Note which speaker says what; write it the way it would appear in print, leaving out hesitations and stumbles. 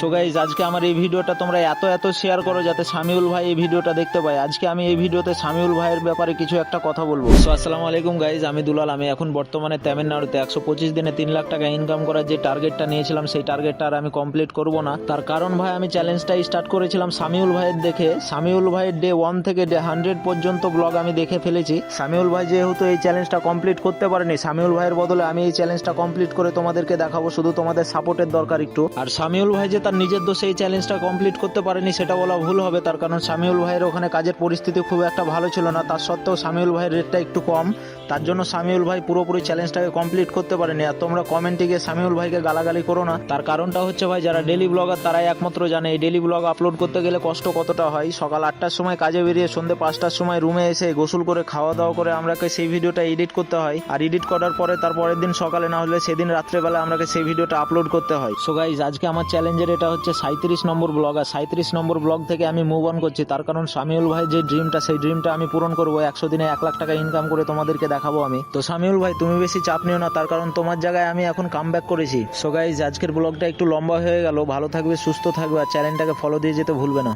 Speaker 1: So guys আজকে আমার এই ভিডিওটা তোমরা এত শেয়ার করো যাতে সামিউল ভাই এই ভিডিওটা দেখতে পায়। আজকে আমি এই ভিডিওতে সামিউল ভাইয়ের ব্যাপারে কিছু একটা কথা বলবো। সো আসসালামু আলাইকুম গাইজ, আমি দুলাল। আমি এখন বর্তমানে তামিলনাড়ুতে 125 দিনে 3 লাখ টাকা ইনকাম করার যে টার্গেটটা নিয়েছিলাম সেই টার্গেটটা আর আমি কমপ্লিট করব না। তার কারণ ভাই, আমি চ্যালেঞ্জটা স্টার্ট করেছিলাম সামিউল ভাইয়ের দেখে। সামিউল ভাইয়ের ডে 1 থেকে ডে 100 পর্যন্ত ব্লগ আমি দেখে ফেলেছি। সামিউল ভাই যেহেতু এই চ্যালেঞ্জটা কমপ্লিট করতে পারেনি, সামিউল ভাইয়ের বদলে আমি এই চ্যালেঞ্জটা কমপ্লিট করে তোমাদেরকে দেখাবো। শুধু তোমাদের সাপোর্টের দরকার একটু। আর সামিউল ভাই যে তার নিজের দোষে এই চ্যালেঞ্জটা কমপ্লিট করতে পারেনি সেটা বলা ভুল হবে, তার কারণ সামিউল ভাইয়ের ওখানে কাজের পরিস্থিতি খুব একটা ভালো ছিল না। তার সত্ত্বেও সামিউল ভাইয়ের রেটটা একটু কম, তার জন্য সামিউল ভাই পুরোপুরি চ্যালেঞ্জটাকে কমপ্লিট করতে পারেনি। আর তোমরা কমেন্টে গিয়ে সামিউল ভাইকে গালাগালি করো না। তার কারণটা হচ্ছে ভাই, যারা ডেলি ব্লগার তারাই একমাত্র জানে এই ডেলি ব্লগ আপলোড করতে গেলে কষ্ট কতটা হয়। সকাল 8টার সময় কাজে বেরিয়ে সন্ধ্যে 5টার সময় রুমে এসে গোসল করে খাওয়া দাওয়া করে আমরাকে সেই ভিডিওটা এডিট করতে হয়। আর এডিট করার পরে তার পরের দিন সকালে না হলে সেদিন রাত্রেবেলা আমরাকে সেই ভিডিওটা আপলোড করতে হয়। সো গাইজ আজকে আমার চ্যালেঞ্জের এটা হচ্ছে 37 নম্বর ব্লগ। আর 37 নম্বর ব্লগ থেকে আমি মুভ অন করছি, তার কারণ সামিউল ভাই যে ড্রিমটা সেই ড্রিমটা আমি পূরণ করবো। 100 দিনে 1 লাখ টাকা ইনকাম করে তোমাদেরকে দেখাবো আমি। তো সামিউল ভাই তুমি বেশি চাপ নিও না, তার কারণ তোমার জায়গায় আমি এখন কামব্যাক করেছি। সো গাইজ আজকের ব্লগটা একটু লম্বা হয়ে গেল। ভালো থাকবে, সুস্থ থাকবে, আর চ্যানেলটাকে ফলো দিয়ে যেতে ভুলবে না।